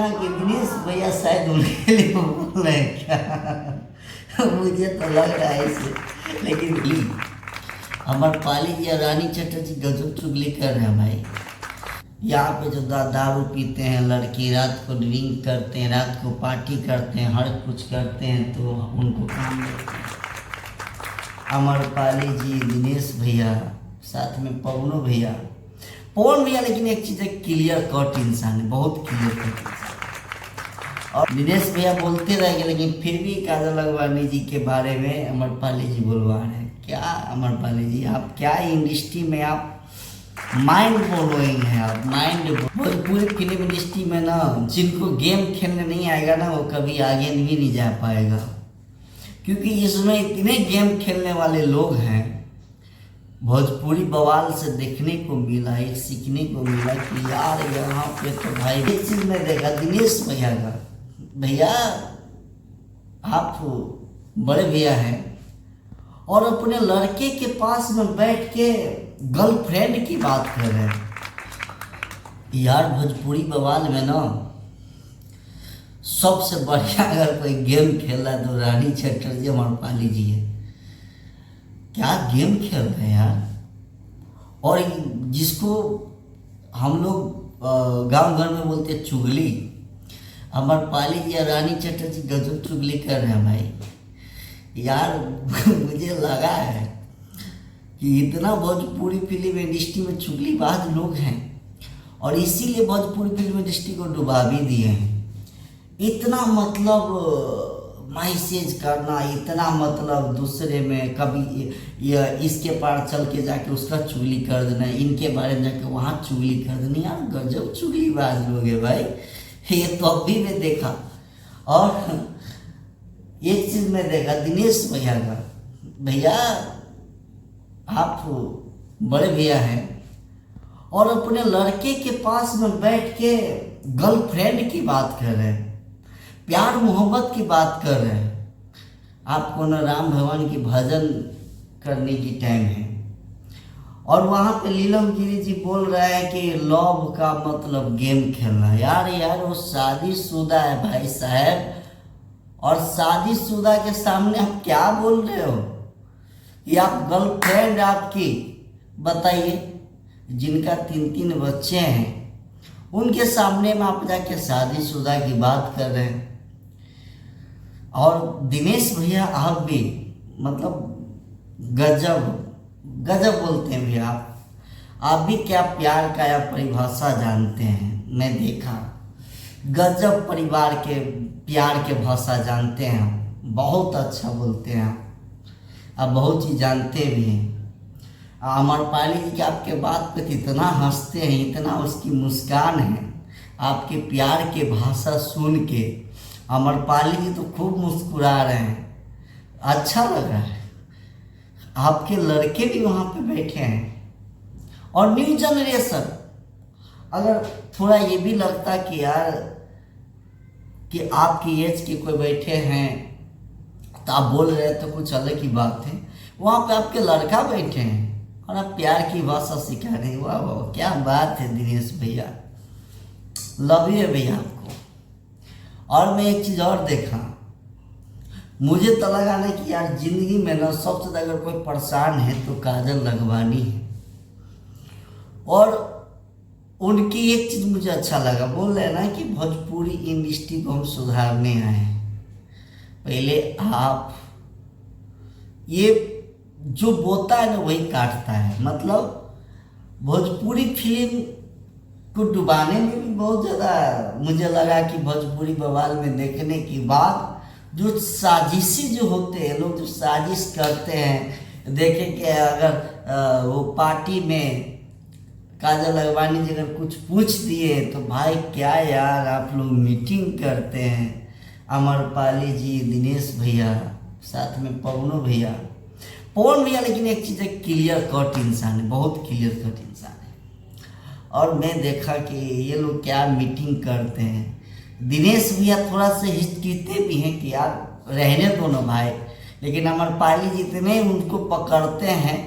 ना कि दिनेश भैया शायद उनके लिए बोल रहे हैं क्या मुझे तो लग रहा है इसे। लेकिन अमरपाली जी और रानी चटर्जी गजब चुगली कर रहे हैं भाई। यहाँ पे जो दारू पीते हैं लड़की, रात को ड्रिंक करते हैं, रात को पार्टी करते हैं, हर कुछ करते हैं, तो उनको काम देते हैं। अमरपाली जी, दिनेश भैया, साथ में पवन भैया, लेकिन एक चीज़ है, क्लियर कट इंसान है, बहुत क्लियर कट इंसान। और दिनेश भैया बोलते रहेंगे, लेकिन फिर भी काजल अगवानी जी के बारे में अमरपाली जी बोलवा रहे हैं। क्या अमरपाली जी, आप क्या इंडस्ट्री में आप माइंड फॉलोइंग है, आप माइंड पूरी फिल्म इंडस्ट्री में ना, जिनको गेम खेलने नहीं आएगा ना, वो कभी आगे भी नहीं जा पाएगा, क्योंकि इसमें इतने गेम खेलने वाले लोग हैं। भोजपुरी बवाल से देखने को मिला है, सीखने को मिला कि यार यहाँ पे तो भाई एक चीज में देखा दिनेश भैया का, भैया आप बड़े भैया हैं और अपने लड़के के पास में बैठ के गर्लफ्रेंड की बात कर रहे हैं। यार भोजपुरी बवाल में ना सबसे बढ़िया अगर कोई गेम खेल रहा है तो रानी चटर्जी अमरपाली जी है। क्या गेम खेल रहे हैं यार। और जिसको हम लोग गांव घर में बोलते हैं चुगली, अमरपाली जी और रानी चटर्जी गजब चुगली कर रहे हैं भाई। यार मुझे लगा है कि इतना भोजपुरी फिल्म इंडस्ट्री में चुगलीबाज लोग हैं और इसीलिए भोजपुरी फिल्म इंडस्ट्री को डुबा भी दिए हैं। इतना मतलब मैसेज करना, इतना मतलब दूसरे में कभी इसके पार चल के जाके उसका चुगली कर देना, इनके बारे में जाके वहाँ चुगली कर देना। यार गजब चुगलीबाज लोग है भाई, ये तो अभी मैं देखा। और एक चीज मैं देखा दिनेश भैया का, भैया आप बड़े भैया हैं और अपने लड़के के पास में बैठ के गर्लफ्रेंड की बात कर रहे हैं, प्यार मोहब्बत की बात कर रहे हैं। आपको न राम भगवान की भजन करने की टाइम है और वहाँ पे नीलम गिरी जी बोल रहा है कि लव का मतलब गेम खेलना। यार वो शादीशुदा है भाई साहब, और शादीशुदा के सामने आप क्या बोल रहे हो कि आप गर्लफ्रेंड आपकी, बताइए, जिनका 3 बच्चे हैं उनके सामने में आप जाके शादीशुदा की बात कर रहे हैं। और दिनेश भैया आप भी मतलब गजब बोलते हैं भैया। आप भी क्या प्यार का या परिभाषा जानते हैं। मैं देखा गजब परिवार के प्यार के भाषा जानते हैं, बहुत अच्छा बोलते हैं आप बहुत चीज़ जानते भी हैं। अमरपाली जी के आपके बात पे इतना हंसते हैं, इतना उसकी मुस्कान है, आपके प्यार के भाषा सुन के अमरपाली जी तो खूब मुस्कुरा रहे हैं, अच्छा लग रहा है। आपके लड़के भी वहाँ पे बैठे हैं और न्यू जनरेशन, अगर थोड़ा ये भी लगता कि यार कि आपकी एज के कोई बैठे हैं तो आप बोल रहे हैं तो कुछ अलग ही बात है। वहाँ पे आपके लड़का बैठे हैं और आप प्यार की भाषा सिखा रहे हैं। वाह वाह क्या बात है दिनेश भैया, लव यू भैया आपको। और मैं एक चीज़ और देखा, मुझे तो लगा ना कि यार जिंदगी में ना सबसे ज़्यादा अगर कोई परेशान है तो काजल लखवानी है। और उनकी एक चीज़ मुझे अच्छा लगा, बोल रहे ना कि भोजपुरी इंडस्ट्री को हम सुधारने आए हैं। पहले आप ये जो बोता है ना वही काटता है, मतलब भोजपुरी फिल्म को डुबाने में भी बहुत ज़्यादा मुझे लगा कि भोजपुरी बवाल में देखने के बाद जो साजिशी जो होते हैं लोग, जो साजिश करते हैं, देखें कि अगर वो पार्टी में काजल अगवानी जी अगर कुछ पूछ दिए तो भाई क्या यार आप लोग मीटिंग करते हैं। अमरपाली जी, दिनेश भैया, साथ में पवन भैया, लेकिन एक चीज़ है, क्लियर कट इंसान है, बहुत क्लियर कट इंसान है। और मैं देखा कि ये लोग क्या मीटिंग करते हैं। दिनेश भैया थोड़ा सा हिचकिते भी हैं कि यार रहने दो ना भाई, लेकिन अमरपाली जी इतने उनको पकड़ते हैं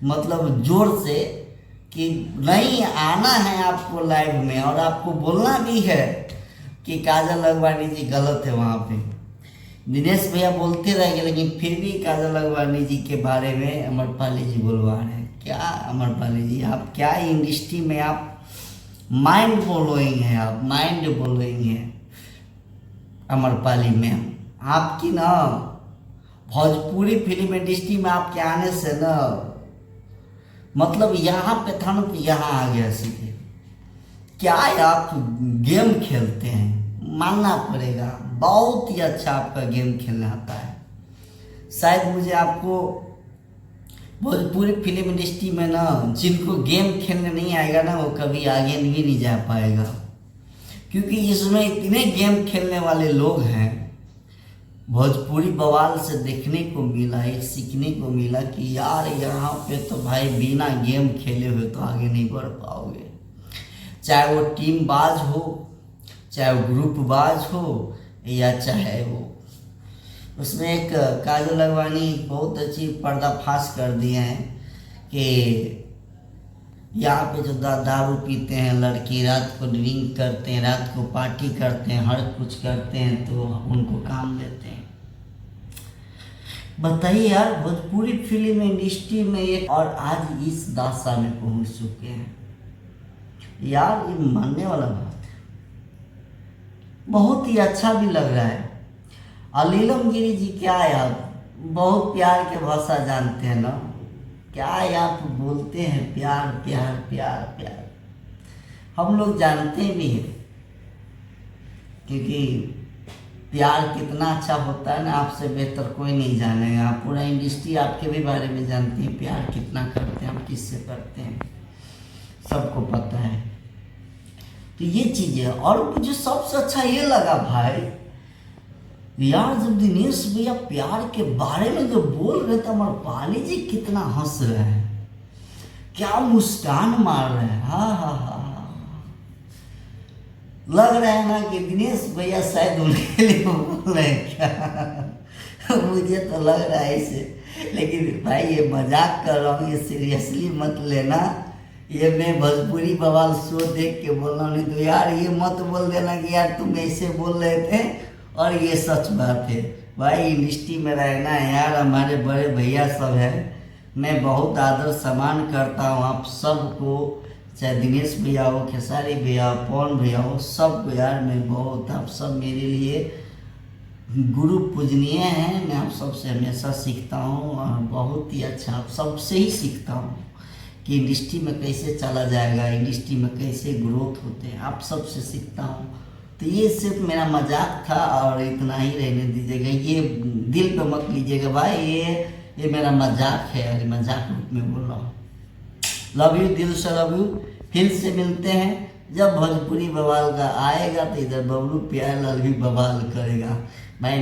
मतलब जोर से कि नहीं आना है आपको लाइव में और आपको बोलना भी है। कि काजल अगवानी जी गलत है वहाँ पे। दिनेश भैया बोलते रहेंगे लेकिन फिर भी काजल अगवानी जी के बारे में अमरपाली जी बोलवा रहे हैं। क्या अमरपाली जी, आप क्या इंडस्ट्री में आप माइंड ब्लोइंग है, आप माइंड ब्लोइंग है अमरपाली मैम। आपकी ना भोजपुरी फिल्म इंडस्ट्री में आपके आने से ना मतलब यहाँ पे था ना, तो यहाँ आ गया सीधे। क्या आप गेम खेलते हैं, मानना पड़ेगा बहुत ही अच्छा आपका गेम खेलने आता है। शायद मुझे आपको भोजपुरी फिल्म इंडस्ट्री में ना जिनको गेम खेलने नहीं आएगा ना वो कभी आगे भी नहीं जा पाएगा, क्योंकि इसमें इतने गेम खेलने वाले लोग हैं। भोजपुरी बवाल से देखने को मिला, एक सीखने को मिला कि यार यहाँ पे तो भाई बिना गेम खेले हुए तो आगे नहीं बढ़ पाओगे। चाहे वो टीम बाज हो, चाहे वो ग्रुप बाज हो, या चाहे वो उसमें एक काजल अगवानी बहुत अच्छी पर्दाफाश कर दिए हैं कि यहाँ पे जो दारू पीते हैं लड़की, रात को ड्रिंक करते हैं, रात को पार्टी करते हैं, हर कुछ करते हैं तो उनको काम देते हैं। बताइए यार, भोजपुरी फिल्म इंडस्ट्री में एक और आज इस दशा में पहुंच चुके हैं यार, ये मानने वाला बात है। बहुत ही अच्छा भी लग रहा है। अलीलम गिरी जी क्या यार, बहुत प्यार के भाषा जानते हैं ना, क्या आप बोलते हैं प्यार प्यार प्यार प्यार। हम लोग जानते भी हैं, क्योंकि प्यार कितना अच्छा होता है ना, आपसे बेहतर कोई नहीं जानेगा। पूरा इंडस्ट्री आपके भी बारे में जानती है, प्यार कितना करते हैं, हम किससे करते हैं, सबको पता है। तो ये चीज़ें, और मुझे सबसे अच्छा ये लगा भाई यार, जब दिनेश भैया प्यार के बारे में जो बोल रहे थे, अमरपाली जी कितना हंस रहे हैं, क्या मुस्कान मार रहे हैं। हाँ हाँ हाँ हाँ, लग रहा है ना कि दिनेश भैया शायद उनके लिए बोल रहे हैं क्या मुझे तो लग रहा है इसे। लेकिन भाई ये मजाक कर रहा हूँ, ये सीरियसली मत लेना। ये मैं भोजपुरी बवाल शो देख के बोल रहा हूँ, नहीं तो यार ये मत बोल देना कि यार तुम ऐसे बोल रहे थे और ये सच बात है। भाई इंडस्ट्री में रहना है यार, हमारे बड़े भैया सब हैं, मैं बहुत आदर सम्मान करता हूँ आप सबको, चाहे दिनेश भैया हो, खेसारी भैया, पवन भैया हो, सबको यार मैं बहुत, आप सब मेरे लिए गुरु पूजनीय हैं। मैं आप सबसे हमेशा सीखता हूँ और बहुत ही अच्छा आप सबसे ही सीखता हूँ कि इंडस्ट्री में कैसे चला जाएगा, इंडस्ट्री में कैसे ग्रोथ होते हैं, आप सबसे सीखता हूँ। तो ये सिर्फ मेरा मजाक था और इतना ही रहने दीजिएगा, ये दिल पे मत लीजिएगा भाई, ये मेरा मजाक है और मजाक रूप में बोल रहा हूँ। लव यू, दिल से लव यू। फिर से मिलते हैं जब भोजपुरी बवाल का आएगा, तो इधर बबलू प्यार लाल भी बवाल करेगा भाई।